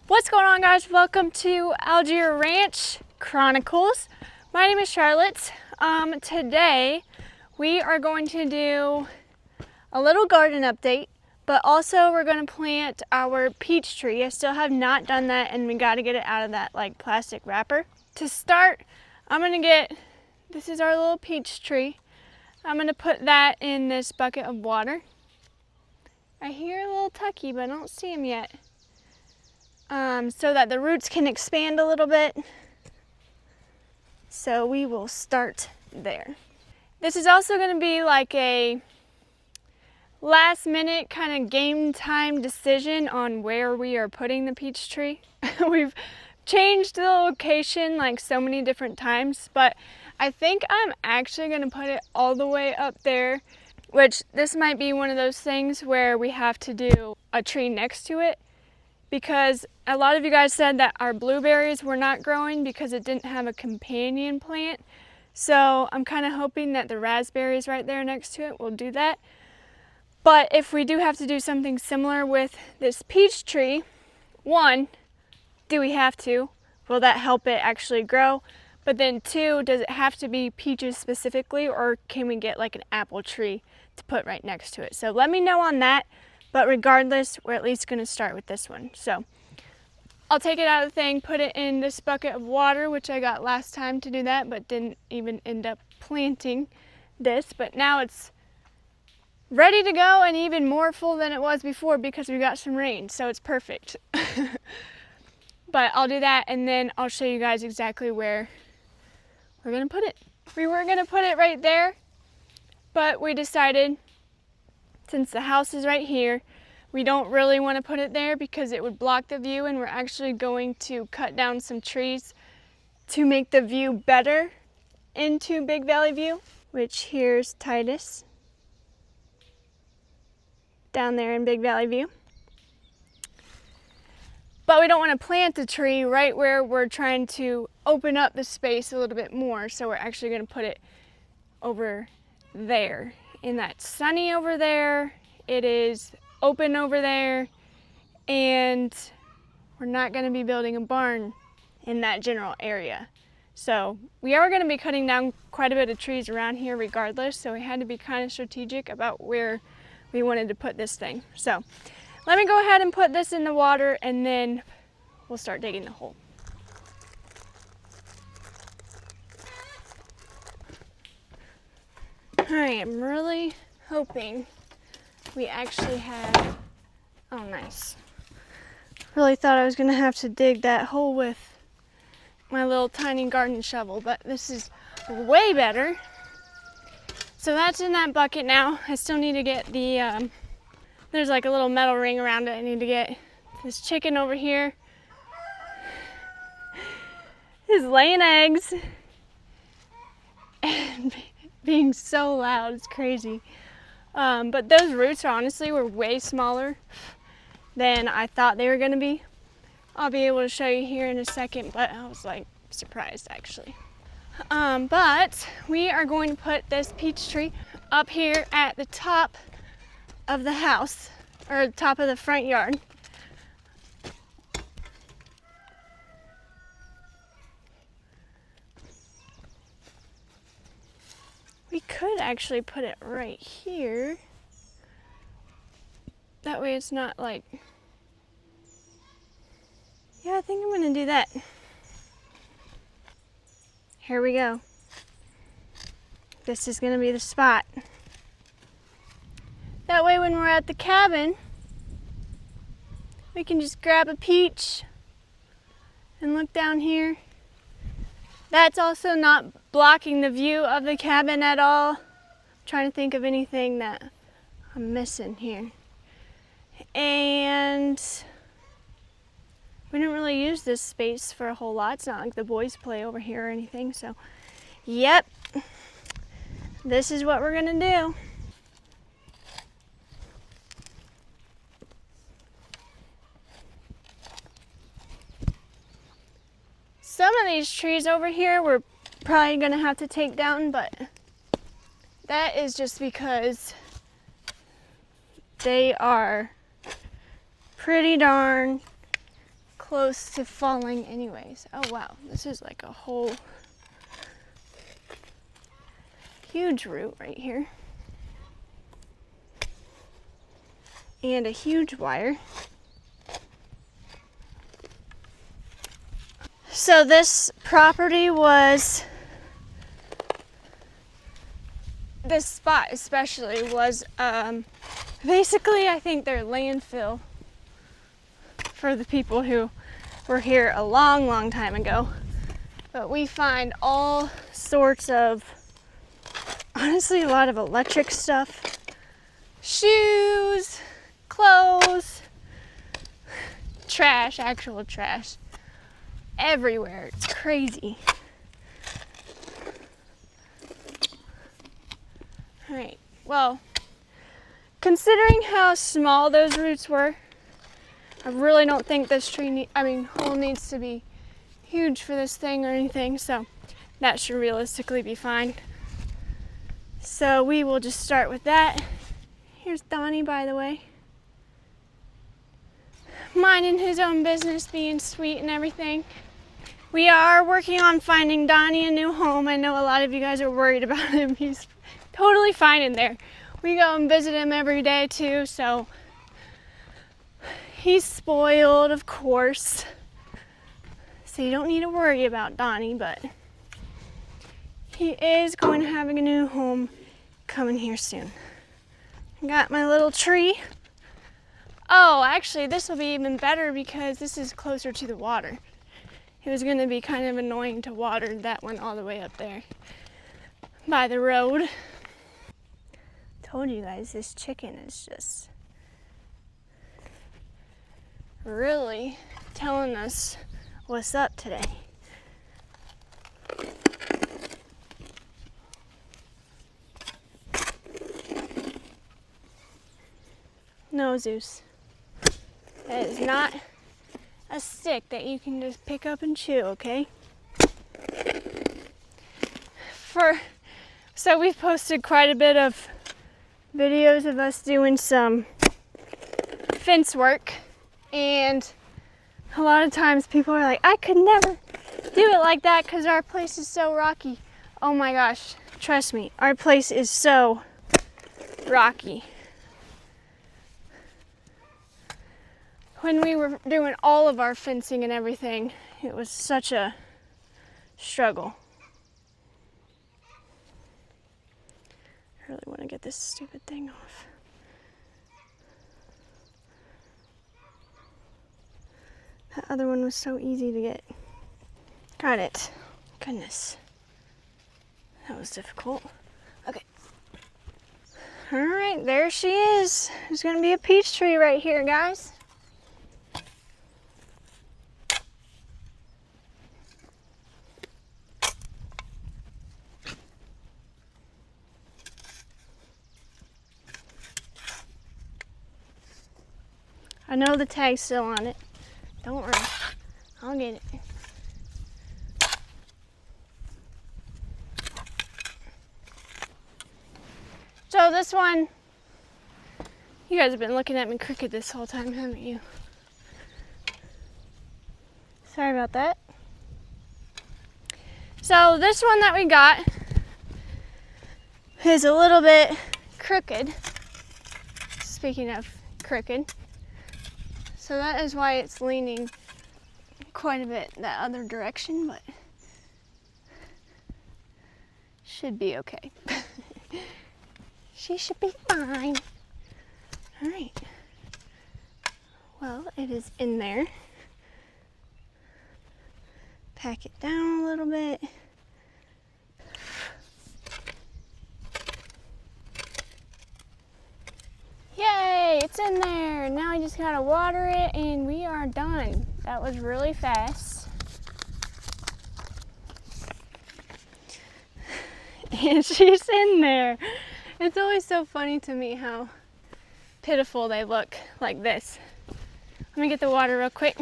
What's going on, guys? Welcome to Algiere Ranch Chronicles. My name is Charlotte. Today we are going to do a little garden update, but also we're going to plant our peach tree. I still have not done that, and we got to get it out of that like plastic wrapper. To start, I'm going to get, this is our little peach tree. I'm going to put that in this bucket of water. I hear a little tucky, but I don't see him yet. So that the roots can expand a little bit. So we will start there. This is also going to be like a last minute kind of game time decision on where we are putting the peach tree. We've changed the location like so many different times, but I think I'm actually going to put it all the way up there, which this might be one of those things where we have to do a tree next to it, because a lot of you guys said that our blueberries were not growing because it didn't have a companion plant. So I'm kind of hoping that the raspberries right there next to it will do that. But if we do have to do something similar with this peach tree, one, do we have to? Will that help it actually grow? But then two, does it have to be peaches specifically, or can we get like an apple tree to put right next to it? So let me know on that. But regardless, we're at least going to start with this one. So I'll take it out of the thing, put it in this bucket of water, which I got last time to do that, but didn't even end up planting this. But now it's ready to go and even more full than it was before because we got some rain, so it's perfect. But I'll do that, and then I'll show you guys exactly where we're going to put it. We were going to put it right there, but we decided, since the house is right here, we don't really want to put it there because it would block the view, and we're actually going to cut down some trees to make the view better into Big Valley View, which here's Titus down there in Big Valley View. But we don't want to plant the tree right where we're trying to open up the space a little bit more, so we're actually going to put it over there. And that's sunny over there, it is open over there, and we're not going to be building a barn in that general area. So we are going to be cutting down quite a bit of trees around here regardless, so we had to be kind of strategic about where we wanted to put this thing. So let me go ahead and put this in the water, and then we'll start digging the hole. I am really hoping we actually have, oh nice. Really thought I was gonna have to dig that hole with my little tiny garden shovel, but this is way better. So that's in that bucket now. I still need to get the, there's like a little metal ring around it. I need to get this chicken over here. He's laying eggs and being so loud, it's crazy. But those roots honestly were way smaller than I thought they were gonna be. I'll be able to show you here in a second, but I was like surprised actually. But we are going to put this peach tree up here at the top of the house, or the top of the front yard. We could actually put it right here. That way it's not like, yeah, I think I'm gonna do that. Here we go. This is gonna be the spot. That way when we're at the cabin, we can just grab a peach and look down here. That's also not blocking the view of the cabin at all. I'm trying to think of anything that I'm missing here. And we didn't really use this space for a whole lot. It's not like the boys play over here or anything. So, yep, this is what we're gonna do. Some of these trees over here we're probably gonna have to take down, but that is just because they are pretty darn close to falling anyways. Oh wow, this is like a whole huge root right here. And a huge wire. So this property was, this spot especially was basically I think their landfill for the people who were here a long time ago. But we find all sorts of, honestly, a lot of electric stuff, shoes, clothes, trash, actual trash, everywhere. It's crazy. All right, well, considering how small those roots were, I really don't think this hole needs to be huge for this thing or anything, so that should realistically be fine. So we will just start with that. Here's Donnie, by the way, minding his own business, being sweet and everything. We are working on finding Donnie a new home. I know a lot of you guys are worried about him. He's totally fine in there. We go and visit him every day too, so he's spoiled, of course. So you don't need to worry about Donnie, but he is going to have a new home coming here soon. I got my little tree. Oh, actually, this will be even better because this is closer to the water. It was going to be kind of annoying to water that one all the way up there by the road. Told you guys, this chicken is just really telling us what's up today. No, Zeus. That is not a stick that you can just pick up and chew, okay? So we've posted quite a bit of videos of us doing some fence work, and a lot of times people are like, I could never do it like that because our place is so rocky. Oh my gosh, trust me, our place is so rocky. When we were doing all of our fencing and everything, it was such a struggle. I really want to get this stupid thing off. That other one was so easy to get. Got it. Goodness. That was difficult. Okay. All right, there she is. There's going to be a peach tree right here, guys. I know the tag's still on it. Don't worry. I'll get it. So this one, you guys have been looking at me crooked this whole time, haven't you? Sorry about that. So this one that we got is a little bit crooked. Speaking of crooked. So that is why it's leaning quite a bit that other direction, but should be okay. She should be fine. All right. Well, it is in there. Pack it down a little bit. Yay, it's in there. Now I just gotta water it and we are done. That was really fast. And she's in there. It's always so funny to me how pitiful they look like this. Let me get the water real quick.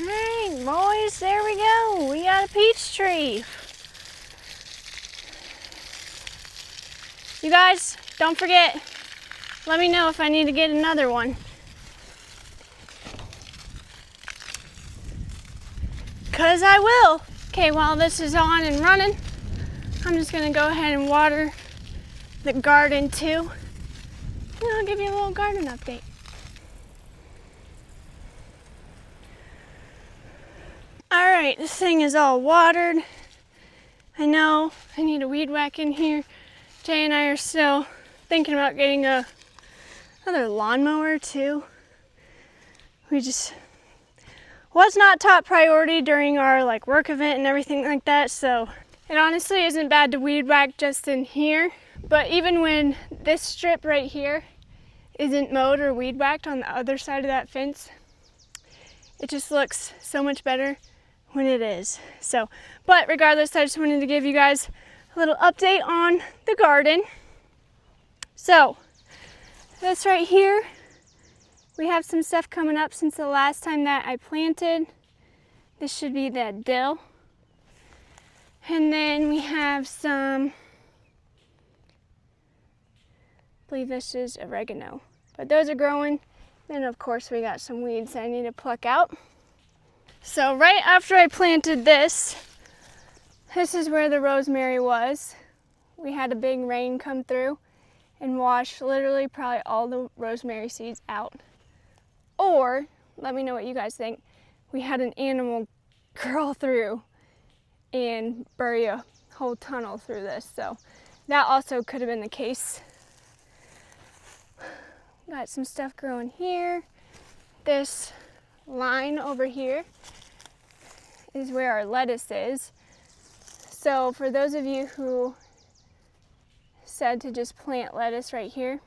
Alright, boys, there we go. We got a peach tree. You guys, don't forget, let me know if I need to get another one. Cause I will. Okay, while this is on and running, I'm just gonna go ahead and water the garden too. And I'll give you a little garden update. All right, this thing is all watered. I know I need a weed whack in here. Jay and I are still thinking about getting another lawnmower too. We just was not top priority during our work event and everything like that, so it honestly isn't bad to weed whack just in here. But even when this strip right here isn't mowed or weed whacked on the other side of that fence, it just looks so much better when it is. So, but regardless, I just wanted to give you guys a little update on the garden. So, this right here, we have some stuff coming up since the last time that I planted. This should be that dill. And then we have some, I believe this is oregano. But those are growing. Then of course we got some weeds that I need to pluck out. So right after I planted this is where the rosemary was. We had a big rain come through and wash literally probably all the rosemary seeds out. Or, let me know what you guys think, we had an animal crawl through and bury a whole tunnel through this. So that also could have been the case. Got some stuff growing here. This line over here is where our lettuce is. So for those of you who said to just plant lettuce right here,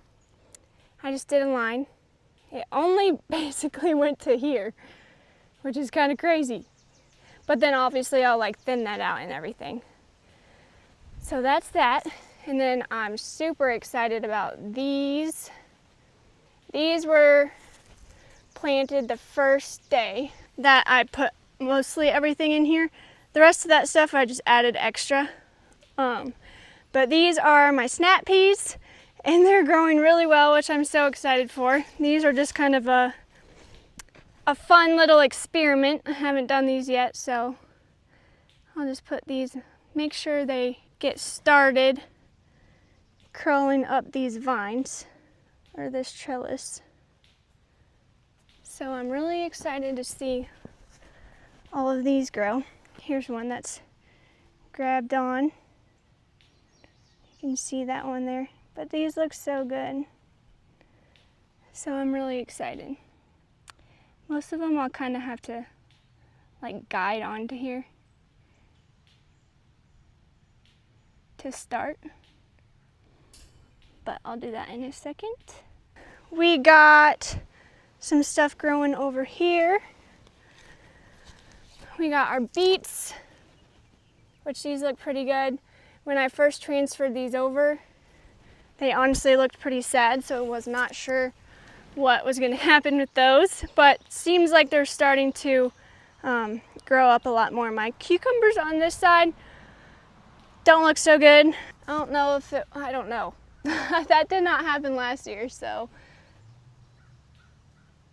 I just did a line. It only basically went to here, which is kind of crazy. But then obviously I'll thin that out and everything. So that's that. And then I'm super excited about these. These were planted the first day that I put mostly everything in here. The rest of that stuff I just added extra. But these are my snap peas and they're growing really well, which I'm so excited for. These are just kind of a fun little experiment. I haven't done these yet, so I'll just put these, make sure they get started curling up these vines or this trellis. So I'm really excited to see all of these grow. Here's one that's grabbed on. You can see that one there, but these look so good. So I'm really excited. Most of them I'll kind of have to guide onto here to start, but I'll do that in a second. We got some stuff growing over here. We got our beets, which these look pretty good. When I first transferred these over, they honestly looked pretty sad, so I was not sure what was going to happen with those, but seems like they're starting to grow up a lot more. My cucumbers on this side don't look so good. I don't know if I don't know. That did not happen last year, so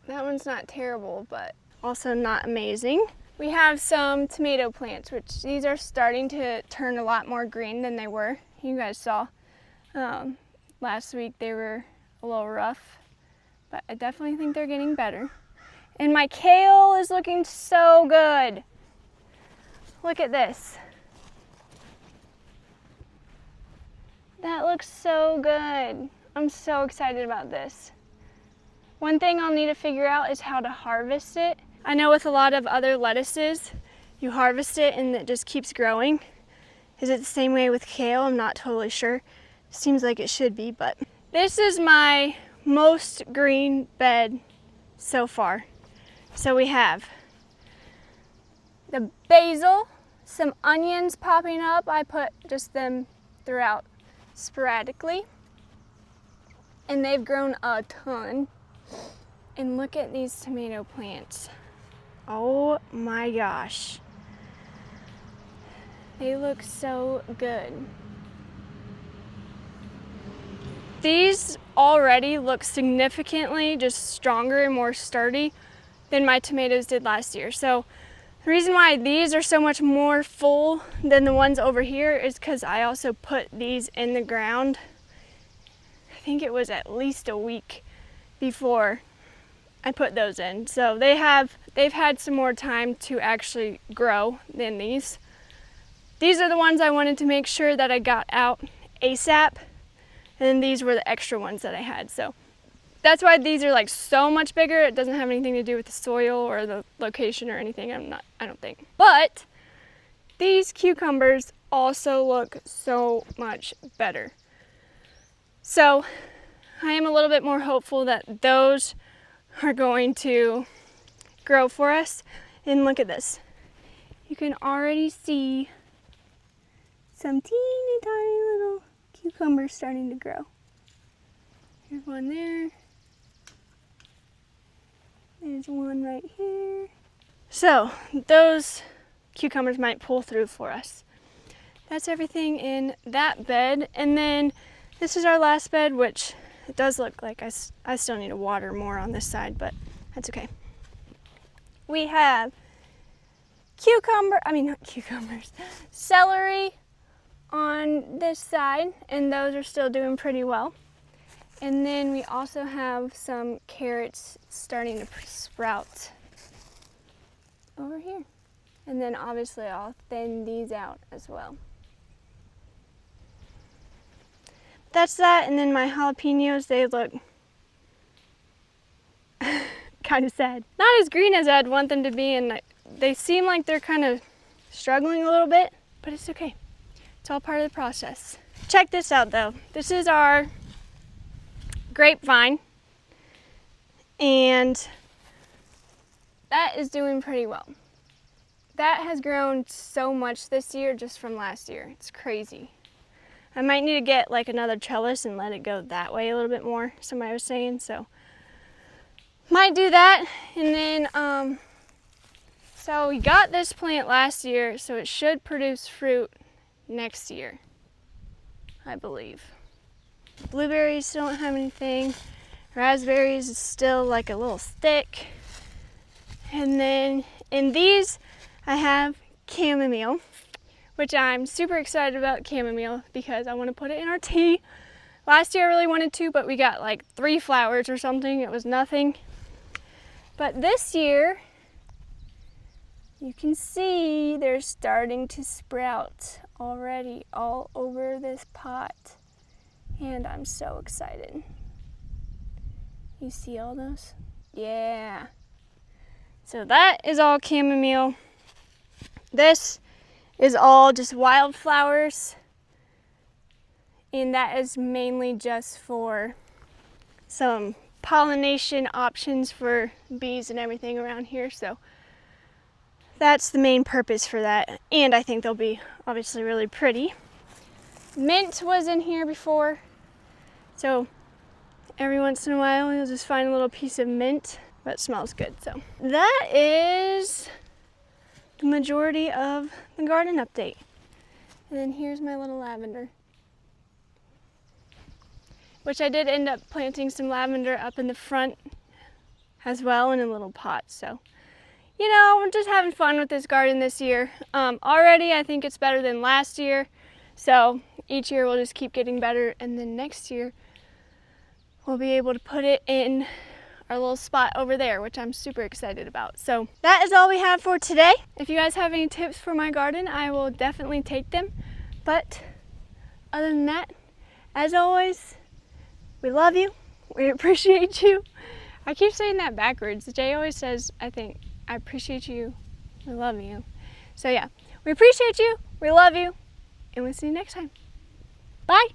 that one's not terrible, but also not amazing. We have some tomato plants, which these are starting to turn a lot more green than they were. You guys saw last week they were a little rough, but I definitely think they're getting better. And my kale is looking so good. Look at this. That looks so good. I'm so excited about this. One thing I'll need to figure out is how to harvest it. I know with a lot of other lettuces, you harvest it and it just keeps growing. Is it the same way with kale? I'm not totally sure. Seems like it should be, but this is my most green bed so far. So we have the basil, some onions popping up. I put just them throughout sporadically, and they've grown a ton. And look at these tomato plants. Oh my gosh. They look so good. These already look significantly just stronger and more sturdy than my tomatoes did last year. So the reason why these are so much more full than the ones over here is because I also put these in the ground. I think it was at least a week before I put those in. So they've had some more time to actually grow than these. These are the ones I wanted to make sure that I got out ASAP. And then these were the extra ones that I had. So that's why these are like so much bigger. It doesn't have anything to do with the soil or the location or anything. I don't think. But these cucumbers also look so much better. So I am a little bit more hopeful that those are going to grow for us. And look at this. You can already see some teeny tiny little cucumbers starting to grow. Here's one there. There's one right here. So those cucumbers might pull through for us. That's everything in that bed. And then this is our last bed, which it does look like I still need to water more on this side, but that's okay. We have celery on this side, and those are still doing pretty well. And then we also have some carrots starting to sprout over here. And then obviously I'll thin these out as well. That's that, and then my jalapenos, they look kind of sad. Not as green as I'd want them to be, and they seem like they're kind of struggling a little bit, but it's okay. It's all part of the process. Check this out though. This is our grapevine, and that is doing pretty well. That has grown so much this year just from last year. It's crazy. I might need to get like another trellis and let it go that way a little bit more, somebody was saying, so might do that. And then so we got this plant last year, so it should produce fruit next year, I believe. Blueberries don't have anything. Raspberries is still like a little stick. And then in these I have chamomile, which I'm super excited about chamomile because I want to put it in our tea. Last year I really wanted to, but we got like 3 flowers or something. It was nothing. But this year, you can see they're starting to sprout already all over this pot. And I'm so excited. You see all those? Yeah. So that is all chamomile. This is all just wildflowers. And that is mainly just for some pollination options for bees and everything around here. So that's the main purpose for that. And I think they'll be obviously really pretty. Mint was in here before. So every once in a while you'll just find a little piece of mint, but it smells good. So that is the majority of the garden update. And then here's my little lavender, which I did end up planting some lavender up in the front as well in a little pot. So, you know, we're just having fun with this garden this year. Already I think it's better than last year. So each year we'll just keep getting better, and then next year we'll be able to put it in our little spot over there, which I'm super excited about. So that is all we have for today. If you guys have any tips for my garden, I will definitely take them. But other than that, as always, we love you. We appreciate you. I keep saying that backwards. Jay always says, I think, I appreciate you. We love you. So yeah, we appreciate you. We love you. And we'll see you next time. Bye.